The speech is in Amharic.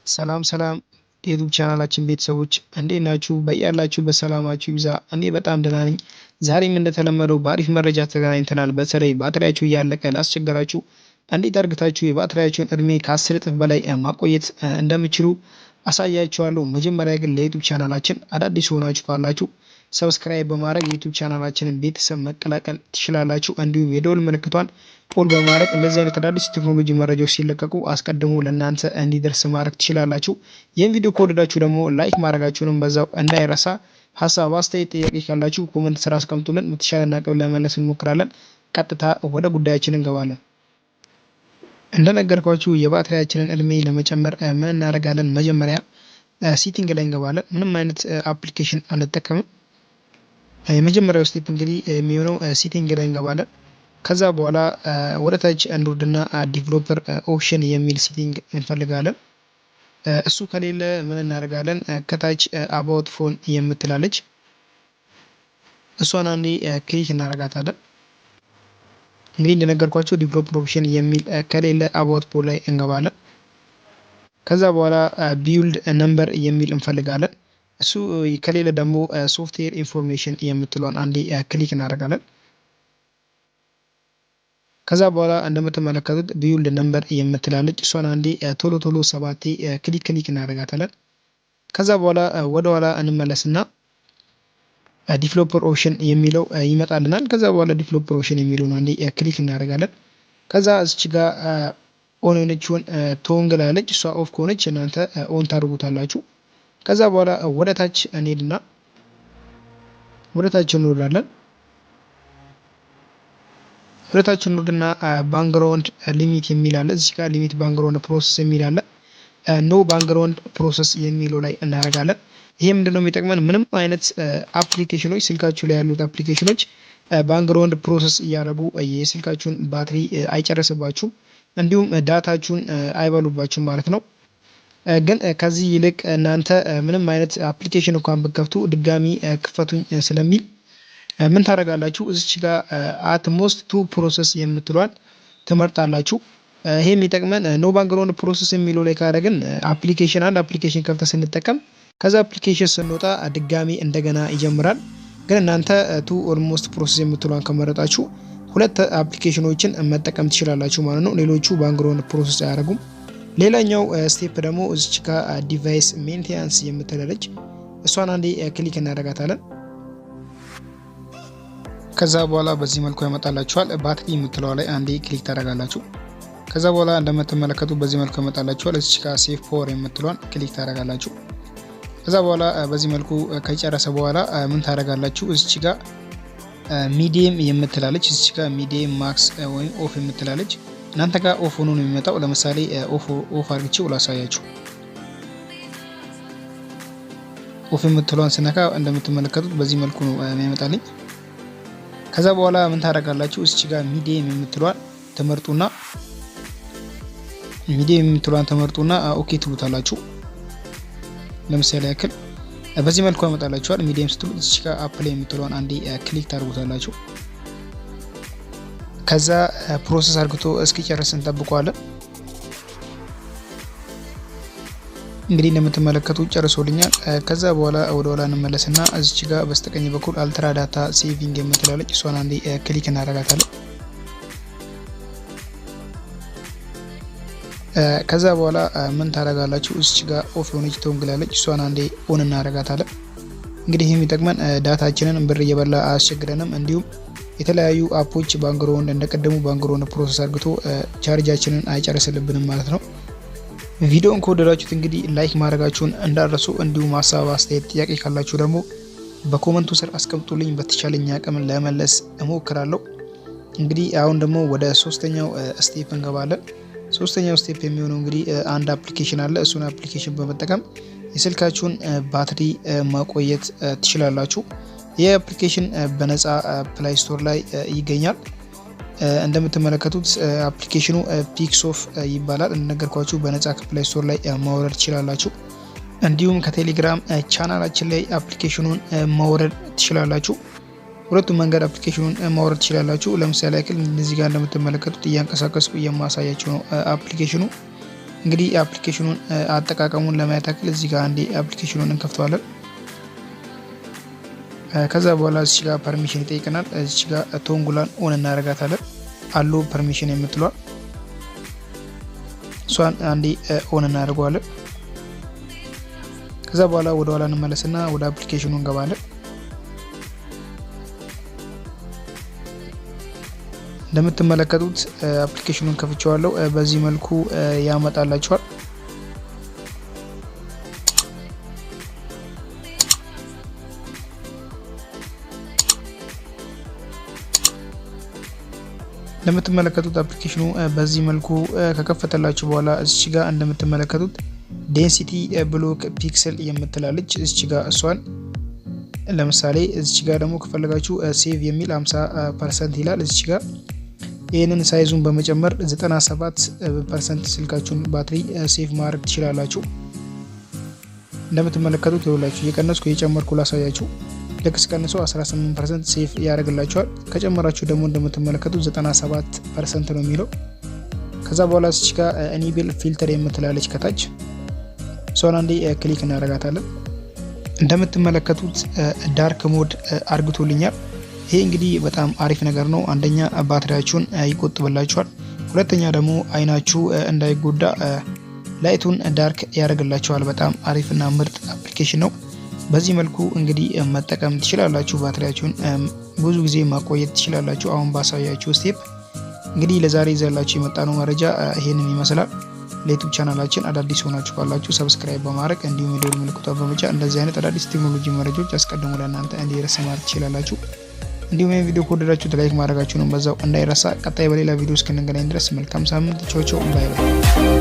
ሰላም የዩቲዩብ ቻናላችን ቤተሰቦች እንዴት ናችሁ? በያላችሁበት ሰላማችሁ ይብዛ። እኔ በጣም ደህና ነኝ። ዛሬም እንደተለመደው በአሪፍ መረጃ ተገናኝተናል። በተለይ ባትሪያችሁ እያለቀ ላስቸገራችሁ እንዴት አድርጋችሁ የባትሪያችሁን እድሜ ከ10 እጥፍ በላይ ማቆየት እንደምችሉ አሳያችኋለሁ። መጀመሪያ ግን ለዩቲዩብ ቻናላችን አዳዲስ ሆናችሁ ካላችሁ ሰብስክራይብ በማድረግ የዩቲዩብ ቻናላችንን ቤተሰብ መቀላቀል ትችላላችሁ። እንዲሁም የደወል ምልክቷን ኦል በማድረግ እንደዚህ አይነት አዳዲስ ቴክኖሎጂ መረጃዎች ሲለቀቁ አስቀድሞ ለእናንተ እንዲደርስ ማድረግ ትችላላችሁ። ይህን ቪዲዮ ከወደዳችሁ ደግሞ ላይክ ማድረጋችሁንም በዛው እንዳይረሳ። ሀሳብ፣ አስተያየት፣ ጥያቄ ካላችሁ ኮመንት ስራ አስቀምጡልን። በተሻለና አቅም ለመመለስ እንሞክራለን። ቀጥታ ወደ ጉዳያችን እንገባለን። እንደነገርኳችሁ የባትሪያችንን እድሜ ለመጨመር ምን እናደርጋለን? መጀመሪያ ሴቲንግ ላይ እንገባለን። ምንም አይነት አፕሊኬሽን አንጠቀምም። የመጀመሪያው ስቴፕ እንግዲህ የሚሆነው ሴቲንግ ላይ እንገባለን። ከዛ በኋላ ወደ ታች እንወርድና ዲቨሎፐር ኦፕሽን የሚል ሴቲንግ እንፈልጋለን። እሱ ከሌለ ምን እናደርጋለን? ከታች አባውት ፎን የምትላለች እሷን አንዴ ክሊክ እናደርጋታለን። እንግዲህ እንደነገርኳቸው ዲቨሎፐር ኦፕሽን የሚል ከሌለ አባውት ፎን ላይ እንገባለን። ከዛ በኋላ ቢውልድ ነምበር የሚል እንፈልጋለን። እሱ ከሌለ ደግሞ ሶፍትዌር ኢንፎርሜሽን የምትለውን አንዴ ክሊክ እናደርጋለን። ከዛ በኋላ እንደምትመለከቱት ቢውልድ ነምበር የምትላለች እሷን አንዴ ቶሎ 7 ክሊክ እናደርጋታለን። ከዛ በኋላ ወደ ኋላ እንመለስና ዲቨሎፐር ኦፕሽን የሚለው ይመጣልናል። ከዛ በኋላ ዲቨሎፐር ኦፕሽን የሚለውን አንዴ ክሊክ እናደርጋለን። ከዛ እዚች ጋር ኦን የሆነችውን ቶንግል አለች። እሷ ኦፍ ከሆነች እናንተ ኦን ታደርጉታላችሁ። ከዛ በኋላ ወደ ታች እንሄድና ወደ ታች እንወርዳለን። ወደታችን እንወርድና ባክግራውንድ ሊሚት የሚል አለ። እዚህ ጋር ሊሚት ባክግራውንድ ፕሮሰስ የሚል አለ። ኖ ባክግራውንድ ፕሮሰስ የሚለው ላይ እናደርጋለን። ይሄ ምንድነው የሚጠቅመን? ምንም አይነት አፕሊኬሽኖች ስልካችሁ ላይ ያሉት አፕሊኬሽኖች ባክግራውንድ ፕሮሰስ እያደረጉ የስልካችሁን ባትሪ አይጨርስባችሁም፣ እንዲሁም ዳታችሁን አይበሉባችሁም ማለት ነው። ግን ከዚህ ይልቅ እናንተ ምንም አይነት አፕሊኬሽን እንኳን ብትከፍቱ ድጋሚ ክፈቱኝ ስለሚል ምን ታደርጋላችሁ? እዚች ጋር አትሞስት ቱ ፕሮሰስ የምትሏል ትመርጣላችሁ። ይሄ የሚጠቅመን ኖ ባክግራውንድ ፕሮሰስ የሚለው ላይ ካደረግን አንድ አፕሊኬሽን ከፍተ ስንጠቀም ከዛ አፕሊኬሽን ስንወጣ ድጋሚ እንደገና ይጀምራል። ግን እናንተ ቱ ኦልሞስት ፕሮሰስ የምትሏን ከመረጣችሁ ሁለት አፕሊኬሽኖችን መጠቀም ትችላላችሁ ማለት ነው። ሌሎቹ ባክግራውንድ ፕሮሰስ አያደርጉም። ሌላኛው ስቴፕ ደግሞ እዚች ጋር ዲቫይስ ሜንቴናንስ የምትላለች እሷን አንዴ ክሊክ እናደርጋታለን። ከዛ በኋላ በዚህ መልኩ ያመጣላችኋል። ባትሪ የምትለዋ ላይ አንዴ ክሊክ ታደርጋላችሁ። ከዛ በኋላ እንደምትመለከቱ በዚህ መልኩ ያመጣላችኋል። እዚች ጋር ሴቭ ፎር የምትለዋን ክሊክ ታደርጋላችሁ። ከዛ በኋላ በዚህ መልኩ ከጨረሰ በኋላ ምን ታደርጋላችሁ? እዚች ጋር ሚዲየም የምትላለች እዚች ጋር ሚዲየም ማክስ ወይም ኦፍ የምትላለች እናንተ ጋር ኦፍ ሆኖ ነው የሚመጣው። ለምሳሌ ኦፍ አድርጌው ላሳያችሁ። ኦፍ የምትለዋን ስነካ እንደምትመለከቱት በዚህ መልኩ ነው የሚመጣልኝ። ከዛ በኋላ ምን ታደርጋላችሁ? እዚች ጋር ሚዲየም የምትሏን ተመርጡና ኦኬ ትሉታላችሁ። ለምሳሌ ያክል በዚህ መልኩ ያመጣላችኋል። ሚዲየም ስትሉ እዚች ጋር አፕላይ የምትሏን አንዴ ክሊክ ታደርጉታላችሁ። ከዛ ፕሮሰስ አድርግቶ እስኪጨርስ እንጠብቀዋለን። እንግዲህ እንደምትመለከቱ ጨርሶልኛል። ከዛ በኋላ ወደ ኋላ እንመለስና እዚች ጋር በስተቀኝ በኩል አልትራ ዳታ ሴቪንግ የምትላለች እሷን አንዴ ክሊክ እናደርጋታለን። ከዛ በኋላ ምን ታደርጋላችሁ? እዚች ጋር ኦፍ የሆነች ትወንግላለች እሷን አንዴ ኦን እናደርጋታለን። እንግዲህ ይህ የሚጠቅመን ዳታችንን ብር እየበላ አያስቸግረንም፣ እንዲሁም የተለያዩ አፖች ባክግራውንድ እንደቀደሙ ባክግራውንድ ፕሮሰስ አድርግቶ ቻርጃችንን አይጨርስልብንም ማለት ነው። ቪዲዮን ከወደዳችሁት እንግዲህ ላይክ ማድረጋችሁን እንዳረሱ፣ እንዲሁም ሀሳብ፣ አስተያየት፣ ጥያቄ ካላችሁ ደግሞ በኮመንቱ ስር አስቀምጡልኝ። በተቻለኝ አቅም ለመመለስ እሞክራለሁ። እንግዲህ አሁን ደግሞ ወደ ሶስተኛው ስቴፕ እንገባለን። ሶስተኛው ስቴፕ የሚሆነው እንግዲህ አንድ አፕሊኬሽን አለ። እሱን አፕሊኬሽን በመጠቀም የስልካችሁን ባትሪ ማቆየት ትችላላችሁ። ይህ አፕሊኬሽን በነፃ ፕላይ ስቶር ላይ ይገኛል። እንደምትመለከቱት አፕሊኬሽኑ ፒክሶፍ ይባላል። እንደነገርኳችሁ በነፃ ከፕላይ ስቶር ላይ ማውረድ ትችላላችሁ። እንዲሁም ከቴሌግራም ቻናላችን ላይ አፕሊኬሽኑን ማውረድ ትችላላችሁ። ሁለቱም መንገድ አፕሊኬሽኑን ማውረድ ትችላላችሁ። ለምሳሌ ያክል እዚህ ጋር እንደምትመለከቱት እያንቀሳቀስኩ የማሳያችሁ ነው አፕሊኬሽኑ። እንግዲህ አፕሊኬሽኑን አጠቃቀሙን ለማየት ያክል እዚህ ጋር አንዴ አፕሊኬሽኑን እንከፍተዋለን። ከዛ በኋላ እዚህ ጋር ፐርሚሽን ይጠይቀናል። እዚህ ጋር ቶንጉላን ኦን እናደርጋታለን። አሎ ፐርሚሽን የምትለዋል እሷን አንዴ ኦን እናደርገዋለን። ከዛ በኋላ ወደ ኋላ እንመለስና ወደ አፕሊኬሽኑ እንገባለን። እንደምትመለከቱት አፕሊኬሽኑን ከፍቼዋለሁ። በዚህ መልኩ ያመጣላችኋል። እንደምትመለከቱት አፕሊኬሽኑ በዚህ መልኩ ከከፈተላችሁ በኋላ እዚህ ጋር እንደምትመለከቱት ዴንሲቲ ብሎክ ፒክሰል የምትላለች እዚህ ጋር እሷን ለምሳሌ እዚህ ጋር ደግሞ ከፈለጋችሁ ሴቭ የሚል 50% ይላል። እዚህ ጋር ይህንን ሳይዙን በመጨመር 97% ስልካችሁን ባትሪ ሴቭ ማድረግ ትችላላችሁ። እንደምትመለከቱት ይኸውላችሁ እየቀነስኩ እየጨመርኩ ላሳያችሁ። ልክ ስቀንሰው 18% ሴቭ ያደርግላችኋል። ከጨመራችሁ ደግሞ እንደምትመለከቱት 97% ነው የሚለው። ከዛ በኋላ እዚህ ጋር ኢኔብል ፊልተር የምትላለች ከታች እሷን አንዴ ክሊክ እናደርጋታለን። እንደምትመለከቱት ዳርክ ሞድ አርግቶልኛል። ይሄ እንግዲህ በጣም አሪፍ ነገር ነው። አንደኛ ባትሪያችሁን ይቆጥብላችኋል፣ ሁለተኛ ደግሞ አይናችሁ እንዳይጎዳ ላይቱን ዳርክ ያደርግላችኋል። በጣም አሪፍና ምርጥ አፕሊኬሽን ነው። በዚህ መልኩ እንግዲህ መጠቀም ትችላላችሁ። ባትሪያችሁን ብዙ ጊዜ ማቆየት ትችላላችሁ። አሁን ባሳያችሁ ስቴፕ እንግዲህ ለዛሬ ይዘላችሁ የመጣነው መረጃ ይሄንን ይመስላል። ለዩቲዩብ ቻናላችን አዳዲስ ሆናችሁ ካላችሁ ሰብስክራይብ በማድረግ እንዲሁም የደወል ምልክቱን በመጫን እንደዚህ አይነት አዳዲስ ቴክኖሎጂ መረጃዎች አስቀድሞ ለእናንተ እንዲደርስ ማድረግ ትችላላችሁ። እንዲሁም ይሄን ቪዲዮ ከወደዳችሁት ላይክ ማድረጋችሁንም በዛው እንዳይረሳ። ቀጣይ በሌላ ቪዲዮ እስክንገናኝ ድረስ መልካም ሳምንት። ቻው ቻው፣ ባይ ባይ።